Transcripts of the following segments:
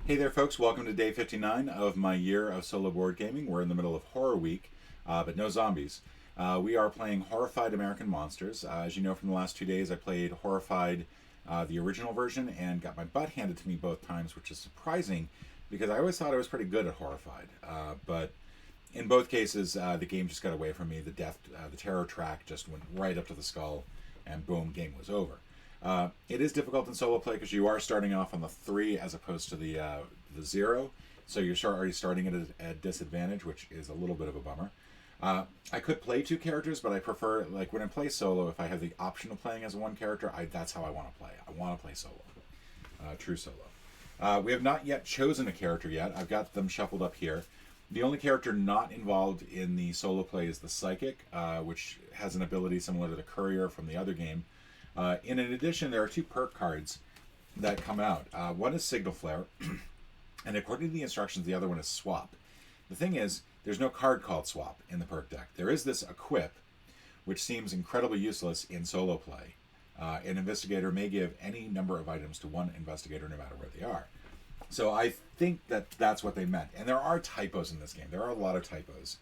Hey there, folks. Welcome to day 59 of my year of solo board gaming. We're in the middle of Horror Week, but no zombies. We are playing Horrified American Monsters. As you know from the last 2 days, I played Horrified, the original version, and got my butt handed to me both times, which is surprising because I always thought I was pretty good at Horrified. But in both cases, the game just got away from me. The terror track just went right up to the skull, and boom, game was over. It is difficult in solo play because you are starting off on the 3 as opposed to the 0, so you're already starting at a disadvantage, which is a little bit of a bummer. I could play 2 characters, but I prefer, like when I play solo, if I have the option of playing as one character, that's how I want to play. I want to play solo, true solo. We have not yet chosen a character yet. I've got them shuffled up here. The only character not involved in the solo play is the Psychic, which has an ability similar to the Courier from the other game. In addition, there are 2 perk cards that come out. One is Signal Flare, and according to the instructions, the other one is Swap. The thing is, there's no card called Swap in the perk deck. There is this Equip, which seems incredibly useless in solo play. An investigator may give any number of items to one investigator no matter where they are. So I think that that's what they meant. And there are typos in this game. There are a lot of typos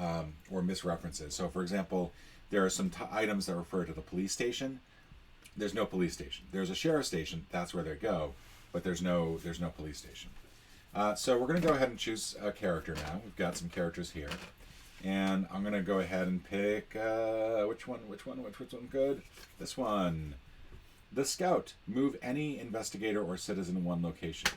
or misreferences. So, for example, there are some items that refer to the police station. There's no police station. There's a sheriff's station. That's where they go, but there's no police station. So we're going to go ahead and choose a character now. We've got some characters here, and I'm going to go ahead and pick which one good? This one. The Scout. Move any investigator or citizen in one location.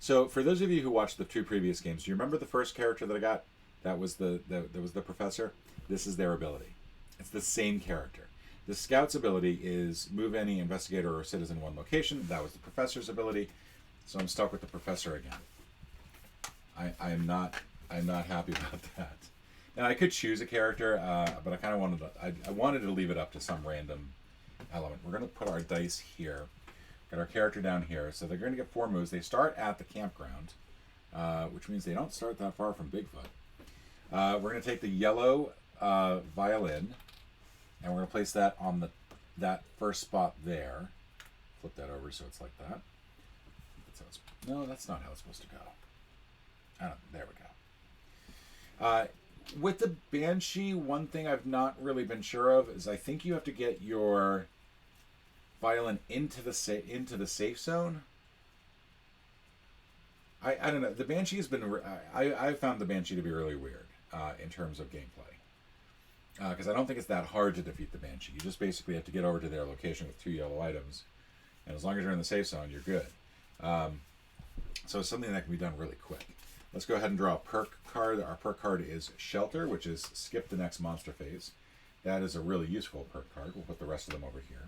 So for those of you who watched the 2 previous games, do you remember the first character that I got? That was the professor. This is their ability. It's the same character. The Scout's ability is move any investigator or citizen in one location. That was the Professor's ability, so I'm stuck with the Professor again. I'm not happy about that. Now I could choose a character, but I kind of wanted to leave it up to some random element. We're going to put our dice here. Got our character down here, so they're going to get 4 moves. They start at the campground, which means they don't start that far from Bigfoot. We're going to take the yellow violin. And we're going to place that on that first spot there. Flip that over so it's like that. No, that's not how it's supposed to go. There we go. With the Banshee, one thing I've not really been sure of is I think you have to get your violin into the safe zone. I don't know. The Banshee has been... I found the Banshee to be really weird in terms of gameplay. Because I don't think it's that hard to defeat the Banshee. You just basically have to get over to their location with 2 yellow items. And as long as you're in the safe zone, you're good. So it's something that can be done really quick. Let's go ahead and draw a perk card. Our perk card is Shelter, which is skip the next monster phase. That is a really useful perk card. We'll put the rest of them over here.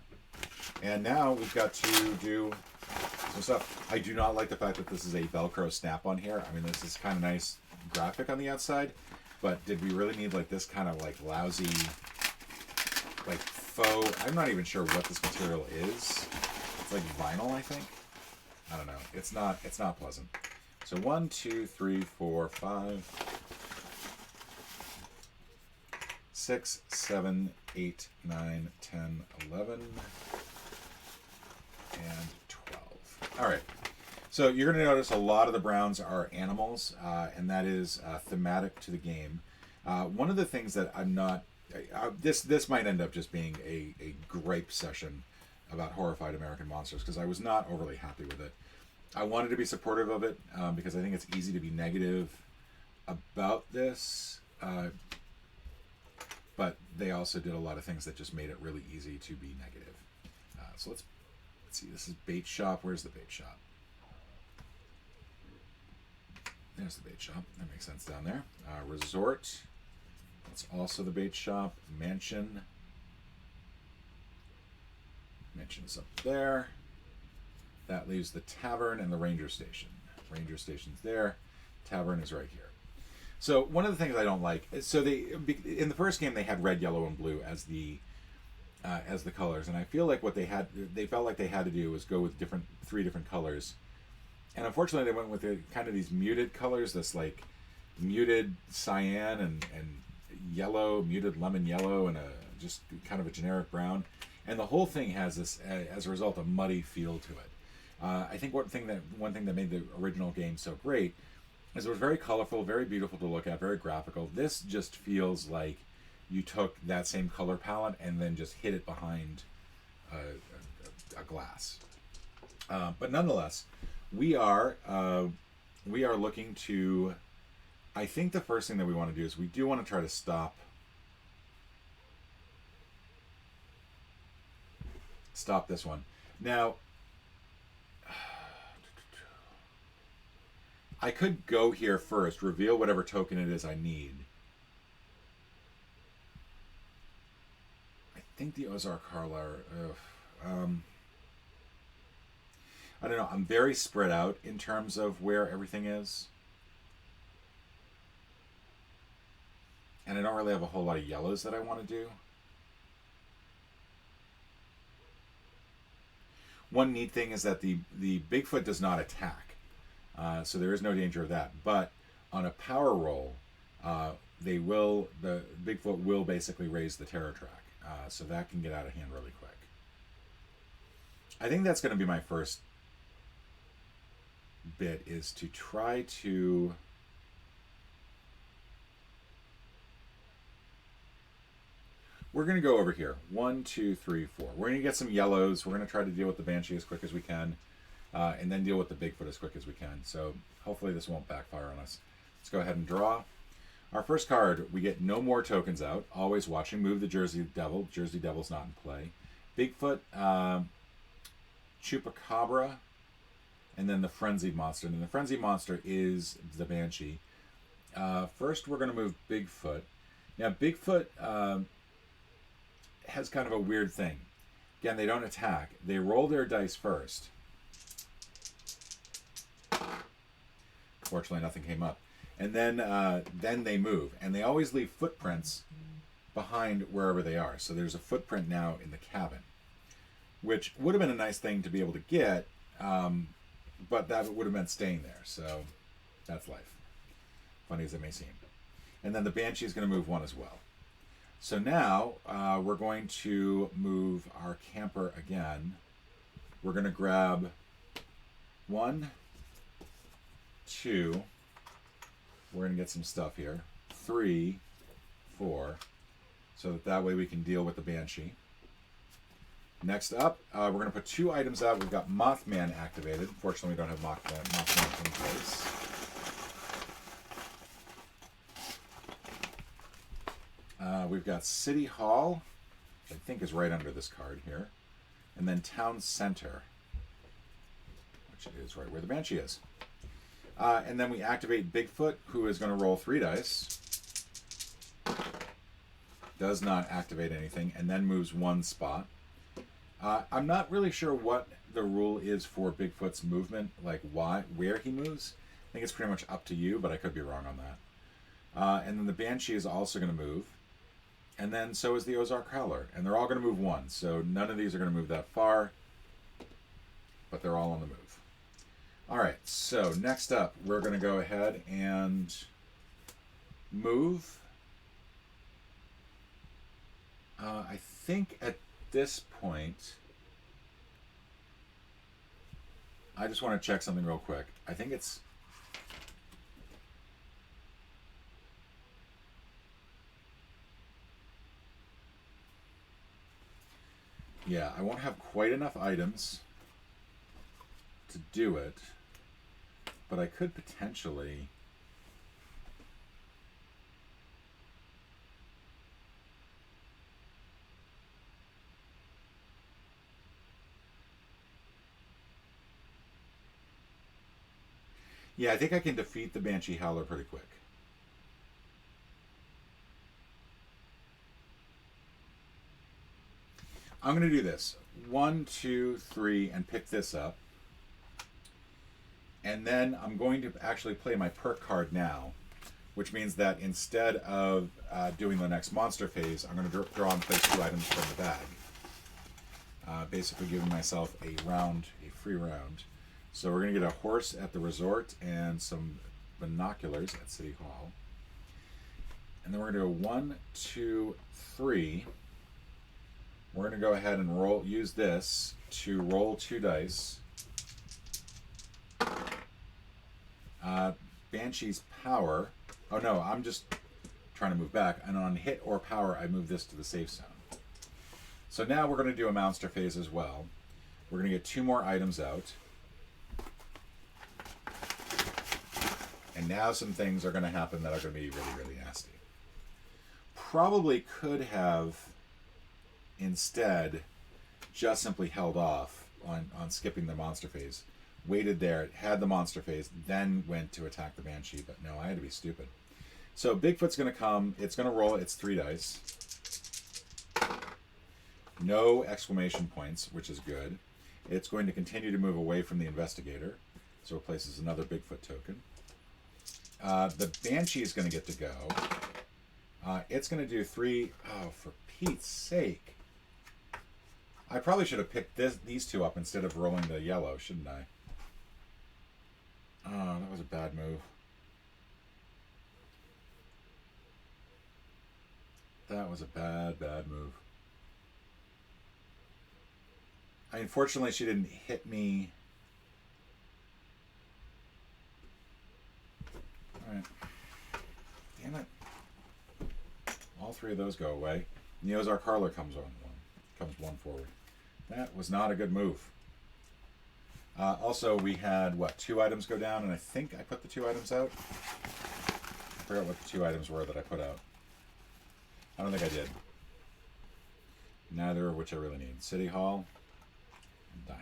And now we've got to do some stuff. I do not like the fact that this is a Velcro snap-on here. I mean, this is kind of nice graphic on the outside. But did we really need like this kind of like lousy, like faux? I'm not even sure what this material is. It's like vinyl, I think. I don't know. It's not pleasant. So 1, 2, 3, 4, 5, 6, 7, 8, 9, 10, 11, and 12. All right. So you're going to notice a lot of the browns are animals, and that is thematic to the game. One of the things that I'm not... this might end up just being a gripe session about Horrified American Monsters, because I was not overly happy with it. I wanted to be supportive of it, because I think it's easy to be negative about this, but they also did a lot of things that just made it really easy to be negative. So let's see. This is Bait Shop. Where's the Bait Shop? There's the bait shop. That makes sense down there. Resort. That's also the bait shop. Mansion. Mansion's up there. That leaves the tavern and the ranger station. Ranger station's there. Tavern is right here. So one of the things I don't like is, so in the first game they had red, yellow, and blue as the colors, and I feel like what they felt like they had to do was go with 3 different colors. And unfortunately, they went with kind of these muted colors, this like muted cyan and yellow, muted lemon yellow, and just kind of a generic brown. And the whole thing has this, as a result, a muddy feel to it. I think one thing that made the original game so great is it was very colorful, very beautiful to look at, very graphical. This just feels like you took that same color palette and then just hid it behind a glass. But nonetheless, we are looking to. I think the first thing that we want to do is we do want to try to stop this one. Now, I could go here first, reveal whatever token it is I need. I think the Ozark Harlar. I don't know. I'm very spread out in terms of where everything is. And I don't really have a whole lot of yellows that I want to do. One neat thing is that the Bigfoot does not attack. So there is no danger of that. But on a power roll, the Bigfoot will basically raise the terror track. So that can get out of hand really quick. I think that's going to be my first bit, is to try to we're going to go over here. 1, 2, 3, 4. We're going to get some yellows. We're going to try to deal with the Banshee as quick as we can, and then deal with the Bigfoot as quick as we can. So hopefully this won't backfire on us. Let's go ahead and draw. Our first card, we get no more tokens out. Always watching. Move the Jersey Devil. Jersey Devil's not in play. Bigfoot, Chupacabra, and then the Frenzied Monster. And the Frenzied Monster is the Banshee. First, we're going to move Bigfoot. Now, Bigfoot has kind of a weird thing. Again, they don't attack. They roll their dice first. Fortunately, nothing came up. And then they move. And they always leave footprints behind wherever they are. So there's a footprint now in the cabin, which would have been a nice thing to be able to get, but that would have meant staying there. So that's life. Funny as it may seem. And then the Banshee is going to move one as well. So now we're going to move our camper again. We're going to grab 1, 2. We're going to get some stuff here. 3, 4. So that way we can deal with the Banshee. Next up, we're going to put 2 items out. We've got Mothman activated. Fortunately, we don't have Mothman in place. We've got City Hall, which I think is right under this card here. And then Town Center, which is right where the Banshee is. And then we activate Bigfoot, who is going to roll 3 dice. Does not activate anything, and then moves 1 spot. I'm not really sure what the rule is for Bigfoot's movement, like where he moves. I think it's pretty much up to you, but I could be wrong on that. And then the Banshee is also going to move. And then so is the Ozark Howler. And they're all going to move 1. So none of these are going to move that far. But they're all on the move. All right. So next up, we're going to go ahead and move. I think at this point, I just want to check something real quick. I think it's... Yeah, I won't have quite enough items to do it, but I could potentially... Yeah, I think I can defeat the Banshee Howler pretty quick. I'm going to do this. 1, 2, 3, and pick this up. And then I'm going to actually play my perk card now, which means that instead of doing the next monster phase, I'm going to draw and place 2 items from the bag. Basically giving myself a free round. So we're going to get a horse at the resort and some binoculars at City Hall. And then we're going to do a 1, 2, 3. We're going to go ahead and use this to roll 2 dice. Banshee's power. Oh no, I'm just trying to move back. And on hit or power, I move this to the safe zone. So now we're going to do a monster phase as well. We're going to get 2 more items out. And now some things are going to happen that are going to be really, really nasty. Probably could have instead just simply held off on skipping the monster phase. Waited there, had the monster phase, then went to attack the Banshee. But no, I had to be stupid. So Bigfoot's going to come. It's going to roll its 3 dice. No exclamation points, which is good. It's going to continue to move away from the investigator. So it places another Bigfoot token. The Banshee is going to get to go. It's going to do 3... Oh, for Pete's sake. I probably should have picked these 2 up instead of rolling the yellow, shouldn't I? Oh, that was a bad move. That was a bad, bad move. Unfortunately, she didn't hit me. Alright. Damn it. All 3 of those go away. And the Ozark Harler comes one forward. That was not a good move. Also, we had, 2 items go down, and I think I put the 2 items out. I forgot what the 2 items were that I put out. I don't think I did. Neither of which I really need. City Hall and Diner.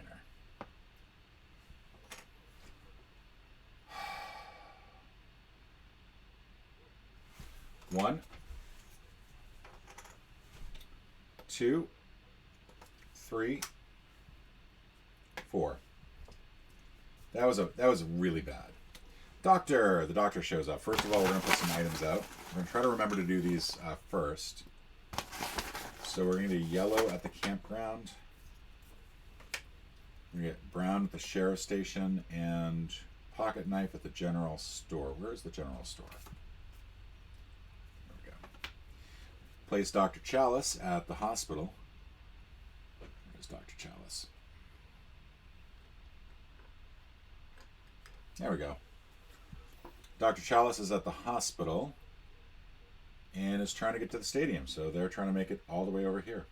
One, 2, 3, 4. That was really bad. The doctor shows up. First of all, we're going to put some items out. We're going to try to remember to do these first. So we're going to get yellow at the campground. We're going to get brown at the sheriff's station and pocket knife at the general store. Where's the general store? There we go. Place Dr. Chalice at the hospital. Where's Dr. Chalice? There we go. Dr. Chalice is at the hospital and is trying to get to the stadium, so they're trying to make it all the way over here.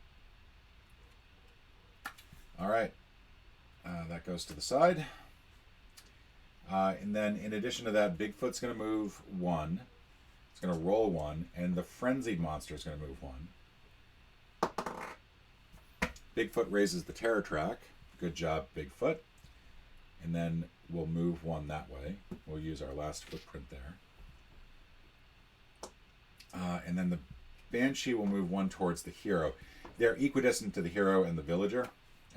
All right. That goes to the side. And then in addition to that, Bigfoot's going to move 1. It's going to roll 1, and the frenzied monster is going to move 1. Bigfoot raises the terror track. Good job, Bigfoot. And then we'll move 1 that way. We'll use our last footprint there. And then the Banshee will move 1 towards the hero. They're equidistant to the hero and the villager,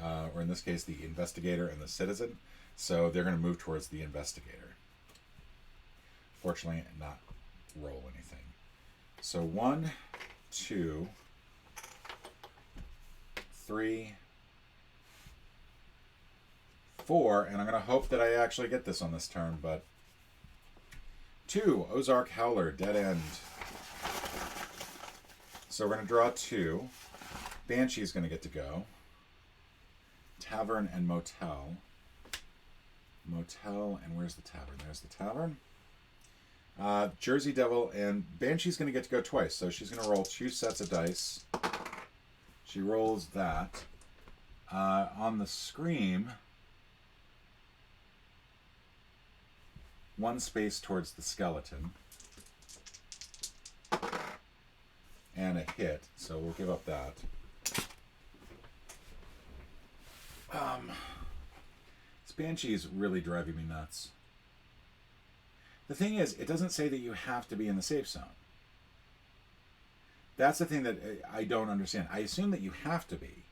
or in this case, the investigator and the citizen. So they're going to move towards the investigator. Fortunately, not roll anything. So 1, 2, 3, 4, and I'm going to hope that I actually get this on this turn, but 2, Ozark Howler, dead end. So we're going to draw 2. Banshee's going to get to go. Tavern and motel. Motel, and where's the tavern? There's the tavern. Jersey Devil, and Banshee's going to get to go twice, so she's going to roll 2 sets of dice. She rolls that. On the Scream, 1 space towards the skeleton. And a hit, so we'll give up that. This Banshee is really driving me nuts. The thing is, it doesn't say that you have to be in the safe zone. That's the thing that I don't understand. I assume that you have to be.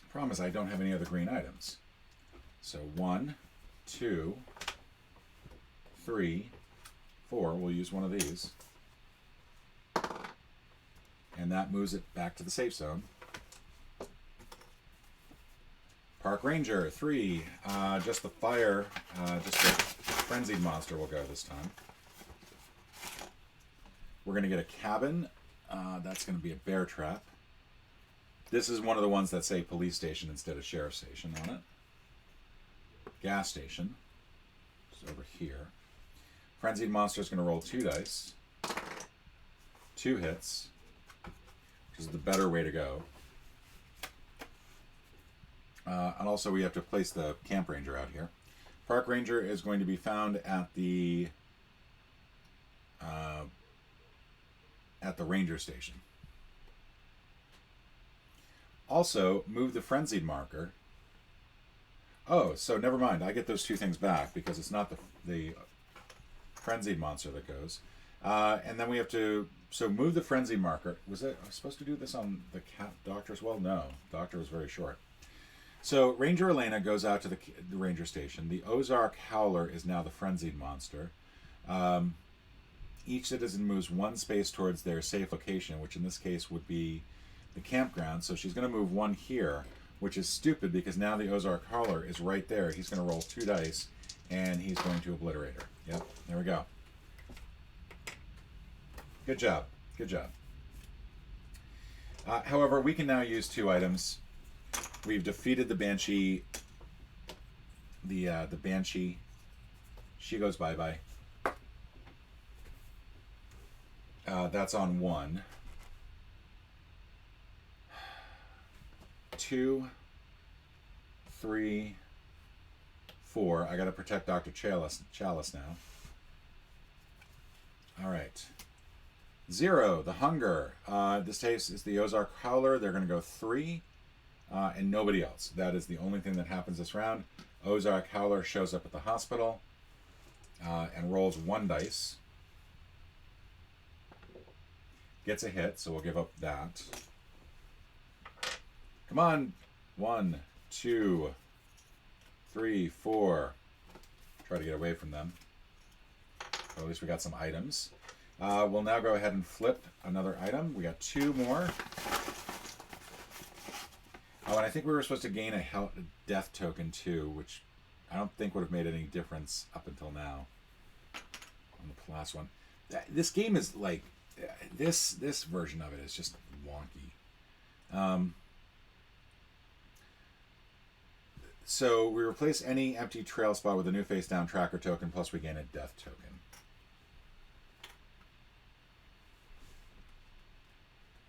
The problem is I don't have any other green items. So 1, 2, 3, 4. We'll use one of these. And that moves it back to the safe zone. Park Ranger, 3. Just the fire, just the frenzied monster will go this time. We're going to get a cabin. That's going to be a bear trap. This is one of the ones that say police station instead of sheriff station on it. Gas station. is over here. Frenzied monster is going to roll 2 dice. 2 hits, which is the better way to go. And also we have to place the camp ranger out here. Park ranger is going to be found at the ranger station. Also, move the frenzied marker. Oh, so never mind. I get those 2 things back because it's not the frenzied monster that goes. And then we have to... So move the frenzied marker. I was supposed to do this on the doctor as well? No. Doctor was very short. So Ranger Elena goes out to the ranger station. The Ozark Howler is now the frenzied monster. Each citizen moves 1 space towards their safe location, which in this case would be the campground. So she's going to move 1 here, which is stupid because now the Ozark Howler is right there. He's going to roll 2 dice, and he's going to obliterate her. Yep, there we go. Good job. Good job. However, we can now use 2 items. We've defeated the Banshee. The Banshee. She goes bye-bye. That's on 1. 2, 3, 4. I got to protect Dr. Chalice now. All right. 0, the Hunger. This case is the Ozark Howler. They're going to go 3, and nobody else. That is the only thing that happens this round. Ozark Howler shows up at the hospital and rolls 1 dice. Gets a hit, so we'll give up that. Come on. 1, 2, 3, 4. Try to get away from them. Or at least we got some items. We'll now go ahead and flip another item. We got 2 more. Oh, and I think we were supposed to gain a death token too, which I don't think would have made any difference up until now on the last one. This game is like, this version of it is just wonky. So we replace any empty trail spot with a new face down tracker token, plus we gain a death token.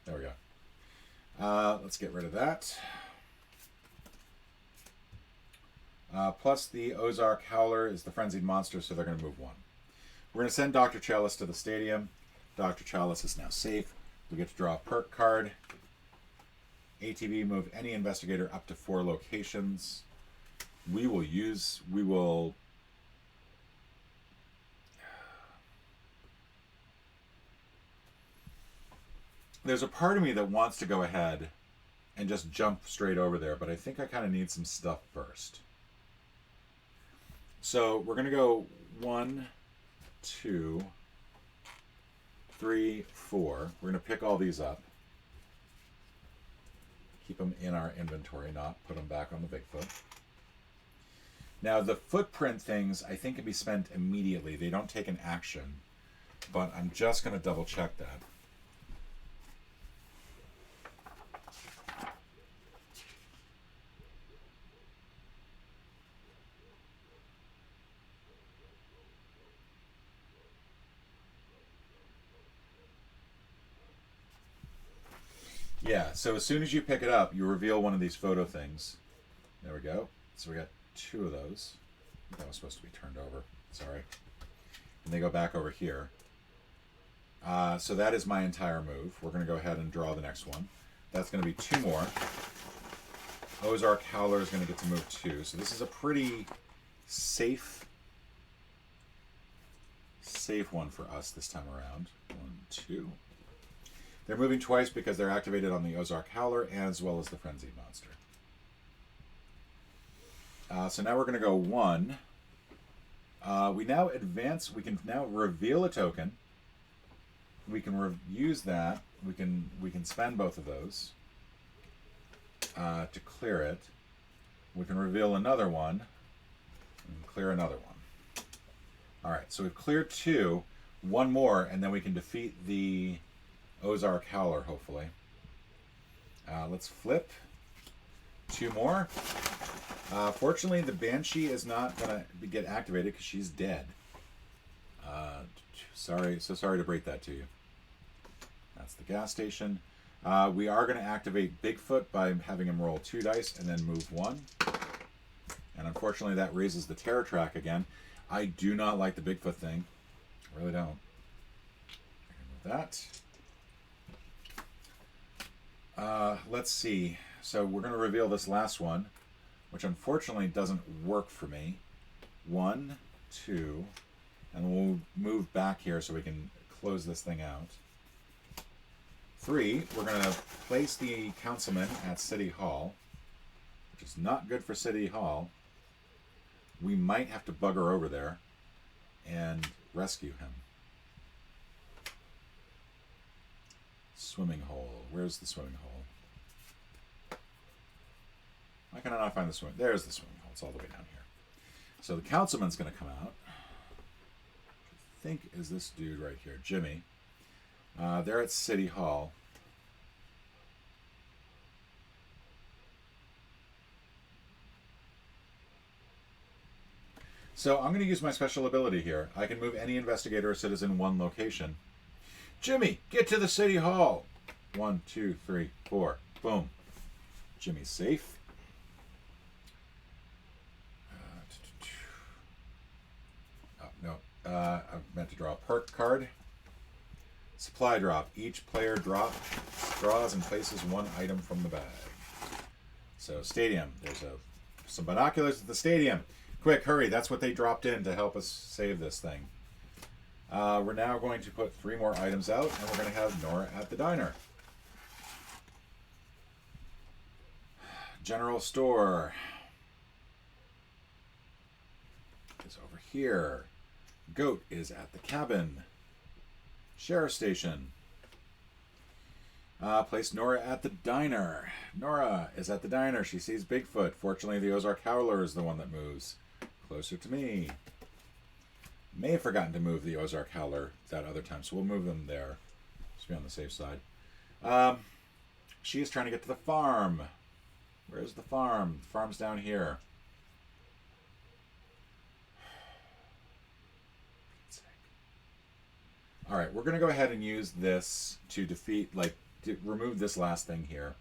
There we go. Let's get rid of that. Plus the Ozark Howler is the frenzied monster, so they're going to move 1. We're going to send Dr. Chalice to the stadium. Dr. Chalice is now safe. We get to draw a perk card. ATV, move any investigator up to 4 locations. There's a part of me that wants to go ahead and just jump straight over there, but I think I kind of need some stuff first. So we're going to go 1, 2, 3, 4. We're going to pick all these up. Keep them in our inventory, not put them back on the Bigfoot. Now the footprint things I think can be spent immediately. They don't take an action, but I'm just going to double check that. Yeah, so as soon as you pick it up, you reveal one of these photo things. There we go. So we got 2 of those. That was supposed to be turned over. Sorry. And they go back over here. So that is my entire move. We're going to go ahead and draw the next one. That's going to be 2 more. Ozark Howler is going to get to move 2. So this is a pretty safe one for us this time around. 1, 2. They're moving twice because they're activated on the Ozark Howler as well as the Frenzied Monster. So now we're going to go 1. We now advance. We can now reveal a token. We can use that. We can spend both of those to clear it. We can reveal another one and clear another one. All right, so we've cleared 2. 1 more, and then we can defeat the Ozark Howler, hopefully. Let's flip. 2 more. Fortunately, the Banshee is not going to get activated because she's dead. Sorry to break that to you. That's the gas station. We are going to activate Bigfoot by having him roll 2 dice and then move 1. And unfortunately, that raises the terror track again. I do not like the Bigfoot thing. I really don't. Remove that. Let's see. So we're going to reveal this last one, which unfortunately doesn't work for me. 1, 2, and we'll move back here so we can close this thing out. 3, we're going to place the councilman at City Hall, which is not good for City Hall. We might have to bugger over there and rescue him. Swimming hole. Where's the swimming hole? Why can I not find the swimming? There's the swimming hole. It's all the way down here. So the councilman's going to come out. I think is this dude right here, Jimmy. They're at City Hall. So I'm going to use my special ability here. I can move any investigator or citizen 1 location. Jimmy, get to the City Hall. 1, 2, 3, 4. Boom. Jimmy's safe. I meant to draw a perk card. Supply drop. Each player draws and places 1 item from the bag. So stadium. There's some binoculars at the stadium. Quick, hurry. That's what they dropped in to help us save this thing. We're now going to put 3 more items out, and we're going to have Nora at the diner. General store is over here. Goat is at the cabin. Sheriff station. Place Nora at the diner. Nora is at the diner. She sees Bigfoot. Fortunately, the Ozark Howler is the one that moves. Closer to me. May have forgotten to move the Ozark Howler that other time, so we'll move them there. Just be on the safe side. She is trying to get to the farm. Where's the farm? The farm's down here. Alright, we're going to go ahead and use this to defeat, to remove this last thing here.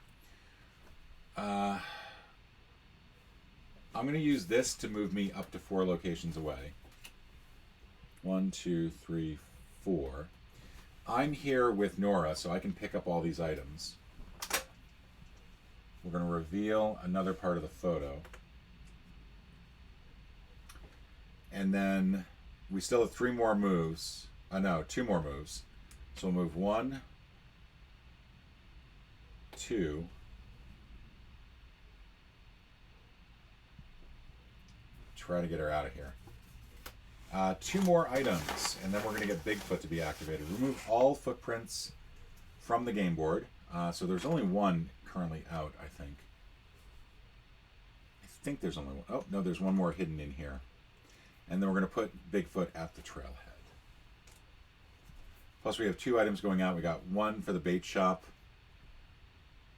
I'm going to use this to move me up to 4 locations away. 1, 2, 3, 4. I'm here with Nora, so I can pick up all these items. We're going to reveal another part of the photo. And then we still have 3 more moves. No, 2 more moves. So we'll move 1, 2, try to get her out of here. 2 more items, and then we're going to get Bigfoot to be activated. Remove all footprints from the game board. So there's only 1 currently out, I think. I think there's only 1. Oh, no, there's 1 more hidden in here. And then we're going to put Bigfoot at the trailhead. Plus we have 2 items going out. We got 1 for the bait shop,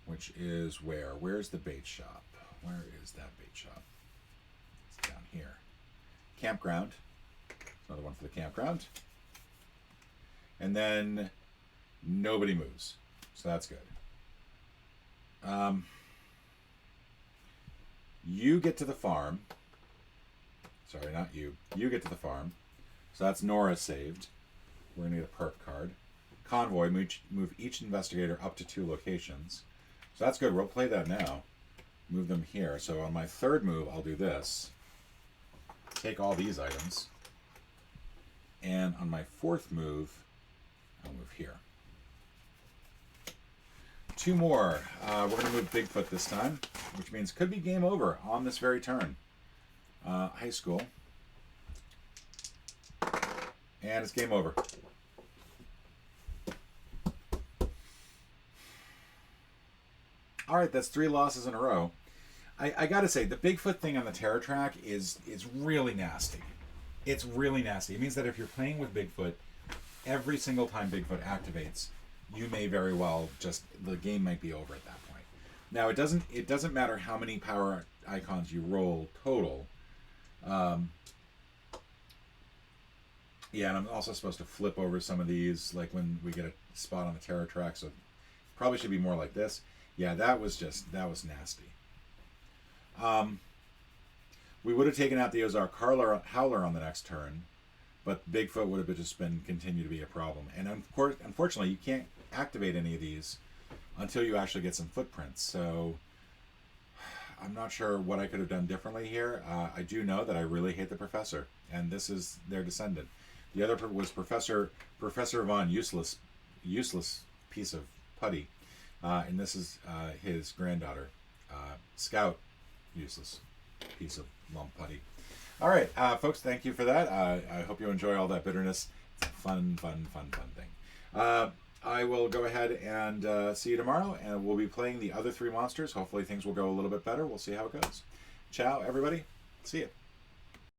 which is where? Where's the bait shop? Where is that bait shop? It's down here. Campground. Another 1 for the campground. And then nobody moves. So that's good. You get to the farm. Sorry, not you. You get to the farm. So that's Nora saved. We're going to get a perk card. Convoy, move each investigator up to 2 locations. So that's good. We'll play that now. Move them here. So on my 3rd move, I'll do this. Take all these items. And on my 4th move, I'll move here. 2 more. We're going to move Bigfoot this time, which means could be game over on this very turn. High school. And it's game over. Alright, that's 3 losses in a row. I gotta say, the Bigfoot thing on the terror track is really nasty. It's really nasty. It means that if you're playing with Bigfoot, every single time Bigfoot activates, you may very well the game might be over at that point. Now, it doesn't matter how many power icons, you roll total. Yeah, and I'm also supposed to flip over some of these, like when we get a spot on the terror track, so probably should be more like this. Yeah, that was nasty. We would have taken out the Ozark Howler on the next turn, but Bigfoot would have just been continue to be a problem. And unfortunately, you can't activate any of these until you actually get some footprints. So I'm not sure what I could have done differently here. I do know that I really hate the Professor, and this is their descendant. The other was Professor Von Useless piece of putty, and this is his granddaughter, Scout Useless piece of lump putty. All right, folks, thank you for that. I hope you enjoy all that bitterness. It's a fun thing. I will go ahead and see you tomorrow, and we'll be playing the other 3 monsters. Hopefully things will go a little bit better. We'll see how it goes. Ciao, everybody. See you.